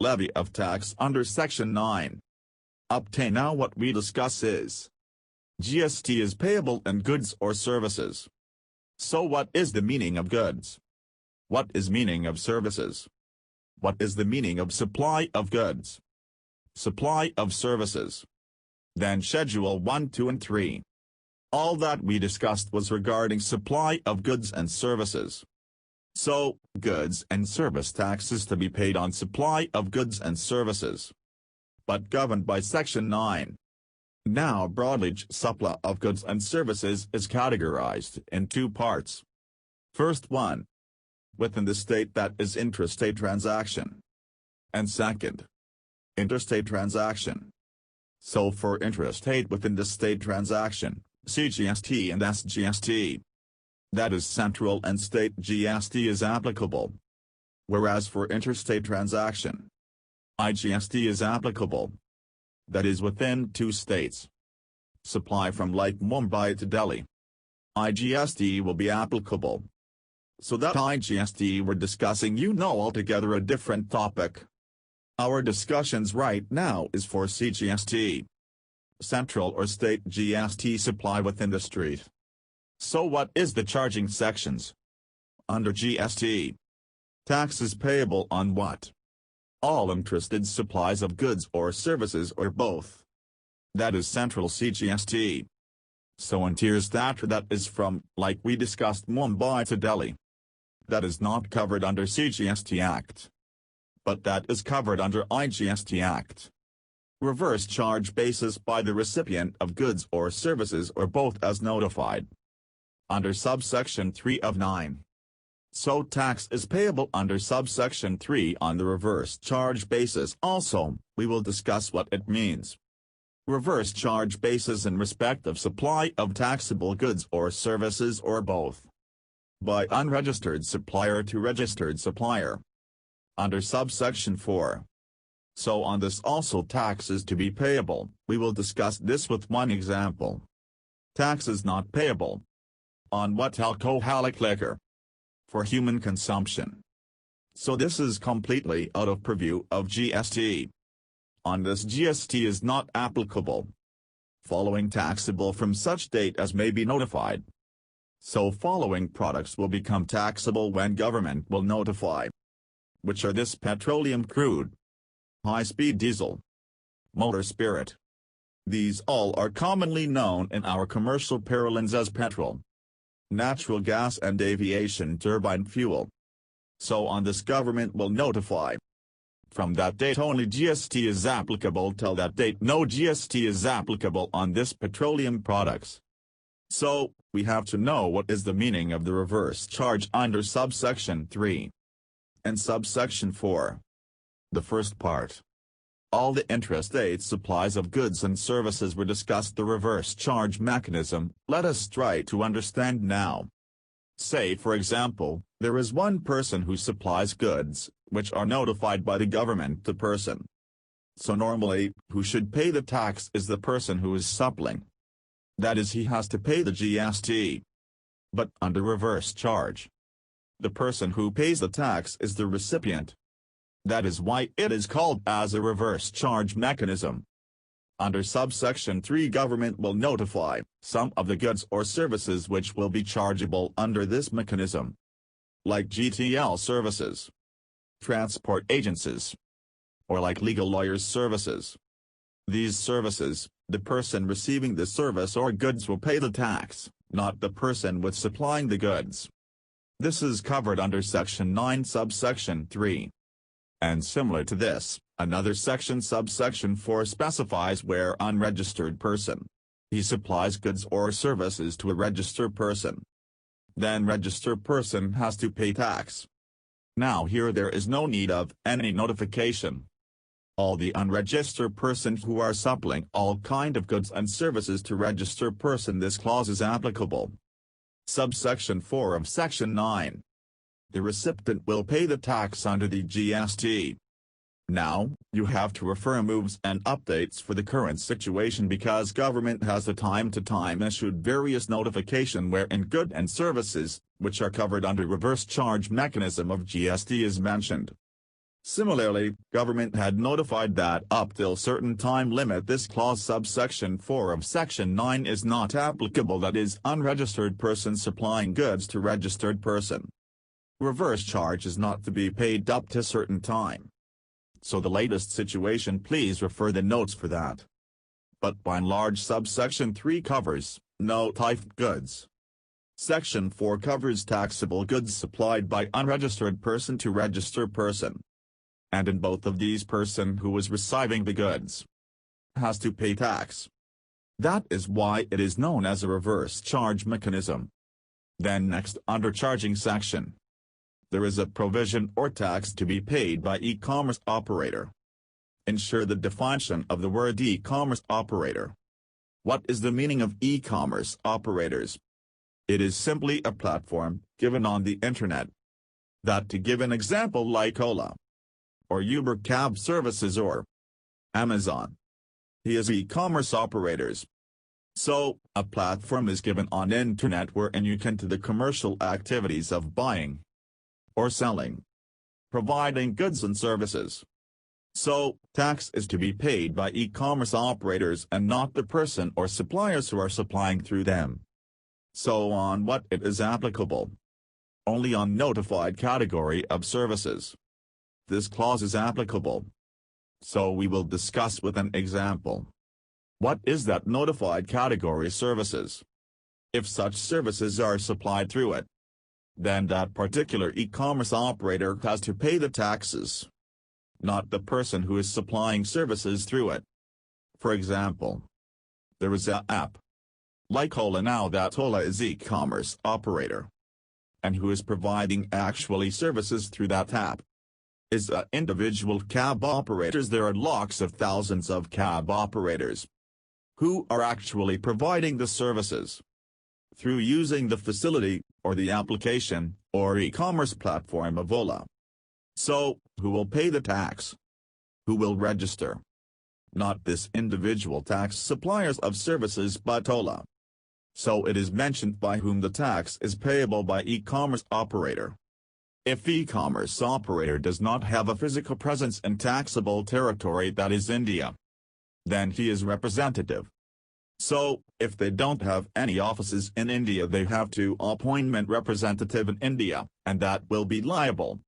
Levy of tax under Section 9. Up to now what we discuss is GST is payable in goods or services. So what is the meaning of goods? What is meaning of services? What is the meaning of supply of goods? Supply of services. Then Schedule 1, 2 and 3. All that we discussed was regarding supply of goods and services. So, goods and service tax is to be paid on supply of goods and services, but governed by Section 9. Now broadly supply of goods and services is categorized in two parts. First one, within the state, that is intrastate transaction. And second, interstate transaction. So for intrastate within the state transaction, CGST and SGST. That is central and state GST is applicable. Whereas for interstate transaction, IGST is applicable. That is within two states. Supply from like Mumbai to Delhi. IGST will be applicable. So that IGST we're discussing altogether a different topic. Our discussions right now is for CGST. Central or state GST supply within the street. So what is the charging sections? Under GST. Taxes payable on what? All interested supplies of goods or services or both. That is central CGST. So in tiers that is from, like we discussed, Mumbai to Delhi. That is not covered under CGST Act. But that is covered under IGST Act. Reverse charge basis by the recipient of goods or services or both as notified. Under subsection 3 of 9. So tax is payable under subsection 3 on the reverse charge basis. Also, we will discuss what it means. Reverse charge basis in respect of supply of taxable goods or services or both. By unregistered supplier to registered supplier. Under subsection 4. So on this also tax is to be payable. We will discuss this with one example. Tax is not payable. On what? Alcoholic liquor. For human consumption. So this is completely out of purview of GST. On this GST is not applicable. Following taxable from such date as may be notified. So following products will become taxable when government will notify. Which are this: petroleum crude, high-speed diesel, motor spirit. These all are commonly known in our commercial parlance as petrol, natural gas and aviation turbine fuel. So on this government will notify. From that date only GST is applicable. Till that date no GST is applicable on this petroleum products. So, we have to know what is the meaning of the reverse charge under subsection 3 and subsection 4. The first part. All the intrastate supplies of goods and services were discussed. The reverse charge mechanism, let us try to understand now. Say for example, there is one person who supplies goods, which are notified by the government to person. So normally, who should pay the tax is the person who is supplying. That is, he has to pay the GST. But under reverse charge, the person who pays the tax is the recipient. That is why it is called as a reverse charge mechanism. Under subsection 3 government will notify some of the goods or services which will be chargeable under this mechanism. Like GTL services, transport agencies, or like legal lawyers services. These services, the person receiving the service or goods will pay the tax, not the person with supplying the goods. This is covered under section 9 subsection 3. And similar to this, another section subsection 4 specifies where unregistered person. He supplies goods or services to a registered person. Then registered person has to pay tax. Now here there is no need of any notification. All the unregistered persons who are supplying all kind of goods and services to registered person, this clause is applicable. Subsection 4 of section 9. The recipient will pay the tax under the GST. Now, you have to refer moves and updates for the current situation because government has the time to time issued various notification wherein good and services, which are covered under reverse charge mechanism of GST is mentioned. Similarly, government had notified that up till certain time limit this clause subsection 4 of section 9 is not applicable, that is, unregistered person supplying goods to registered person. Reverse charge is not to be paid up to certain time. So the latest situation, please refer the notes for that. But by and large subsection 3 covers no typed goods. Section 4 covers taxable goods supplied by unregistered person to registered person. And in both of these, person who is receiving the goods has to pay tax. That is why it is known as a reverse charge mechanism. Then next, under charging section, there is a provision or tax to be paid by e-commerce operator. Ensure the definition of the word e-commerce operator. What is the meaning of e-commerce operators? It is simply a platform given on the internet. That, to give an example, like Ola or Uber cab services or Amazon. He is e-commerce operators. So, a platform is given on internet wherein you can do the commercial activities of buying or selling, providing goods and services. So, tax is to be paid by e-commerce operators and not the person or suppliers who are supplying through them. So on what it is applicable? Only on notified category of services. This clause is applicable. So we will discuss with an example. What is that notified category services? If such services are supplied through it, then that particular e-commerce operator has to pay the taxes, not the person who is supplying services through it. For example, there is an app like Ola. Now that Ola is e-commerce operator, and who is providing actually services through that app is individual cab operators. There are lots of thousands of cab operators who are actually providing the services through using the facility or the application or e-commerce platform of Ola. So, who will pay the tax? Who will register? Not this individual tax suppliers of services but Ola. So it is mentioned by whom the tax is payable by e-commerce operator. If e-commerce operator does not have a physical presence in taxable territory, that is India, then he is representative. So, if they don't have any offices in India, they have to appointment representative in India, and that will be liable.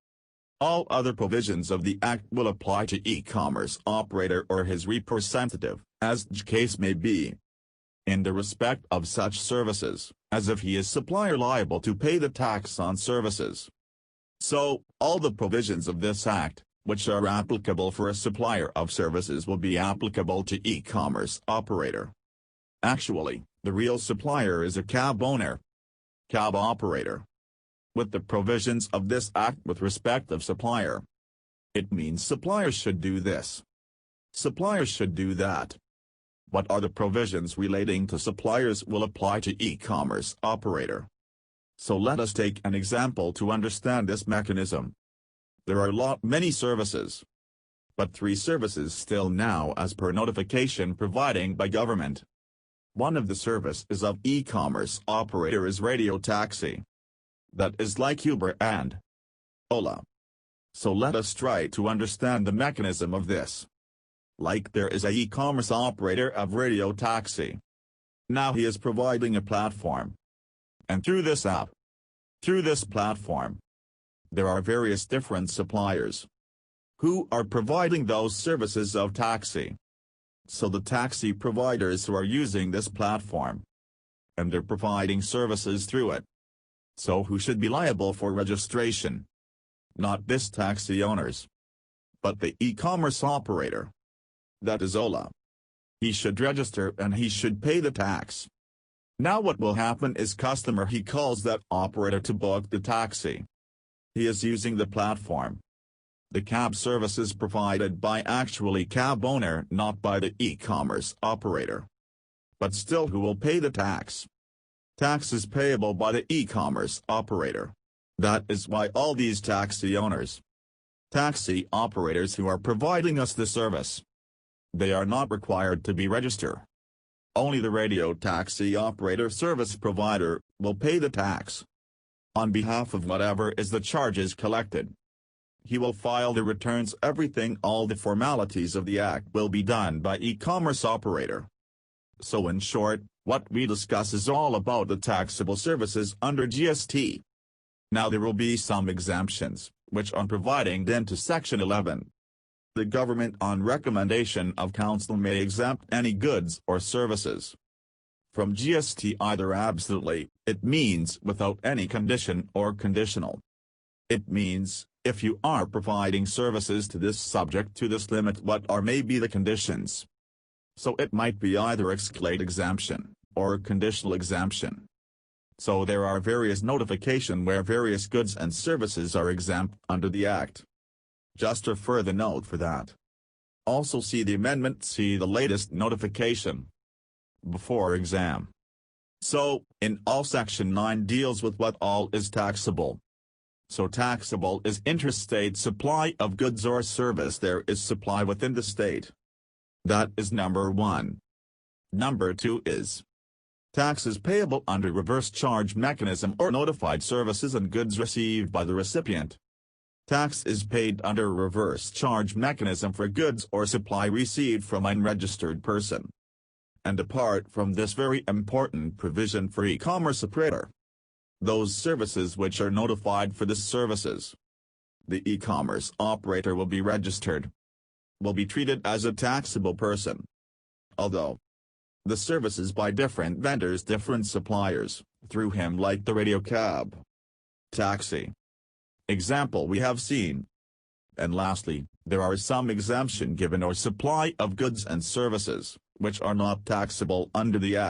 All other provisions of the Act will apply to e-commerce operator or his representative, as the case may be, in the respect of such services, as if he is supplier liable to pay the tax on services. So, all the provisions of this Act, which are applicable for a supplier of services, will be applicable to e-commerce operator. Actually, the real supplier is a cab owner, cab operator. With the provisions of this Act with respect of supplier, it means suppliers should do this, suppliers should do that. What are the provisions relating to suppliers will apply to e-commerce operator? So let us take an example to understand this mechanism. There are many services, but 3 services still now as per notification providing by government. One of the service is of e-commerce operator is radio taxi. That is like Uber and Ola. So let us try to understand the mechanism of this. Like there is a e-commerce operator of radio taxi. Now he is providing a platform. And through this app, through this platform, there are various different suppliers who are providing those services of taxi. So the taxi providers who are using this platform, and they're providing services through it. So who should be liable for registration? Not this taxi owners, but the e-commerce operator. That is Ola. He should register and he should pay the tax. Now what will happen is customer he calls that operator to book the taxi. He is using the platform. The cab service is provided by actually cab owner, not by the e-commerce operator. But still who will pay the tax? Tax is payable by the e-commerce operator. That is why all these taxi owners, taxi operators who are providing us the service, they are not required to be registered. Only the radio taxi operator service provider will pay the tax on behalf of whatever is the charges collected. He will file the returns. All the formalities of the Act will be done by e-commerce operator. So in short, what we discuss is all about the taxable services under GST. Now there will be some exemptions, which are provided into Section 11. The government on recommendation of council may exempt any goods or services from GST either absolutely, it means without any condition, or conditional. It means, if you are providing services to this subject to this limit, what are may be the conditions. So it might be either excluded exemption, or conditional exemption. So there are various notifications where various goods and services are exempt under the Act. Just a further note for that. Also see the amendment, see the latest notification before exam. So, in all Section 9 deals with what all is taxable. So taxable is interstate supply of goods or service. There is supply within the state. That is number 1. Number 2 is taxes payable under reverse charge mechanism or notified services and goods received by the recipient. Tax is paid under reverse charge mechanism for goods or supply received from an unregistered person. And apart from this very important provision for e-commerce operator, those services which are notified for this services, the e-commerce operator will be registered, will be treated as a taxable person. Although the services by different vendors, different suppliers, through him, like the radio cab, taxi example we have seen. And lastly, there are some exemption given or supply of goods and services, which are not taxable under the Act.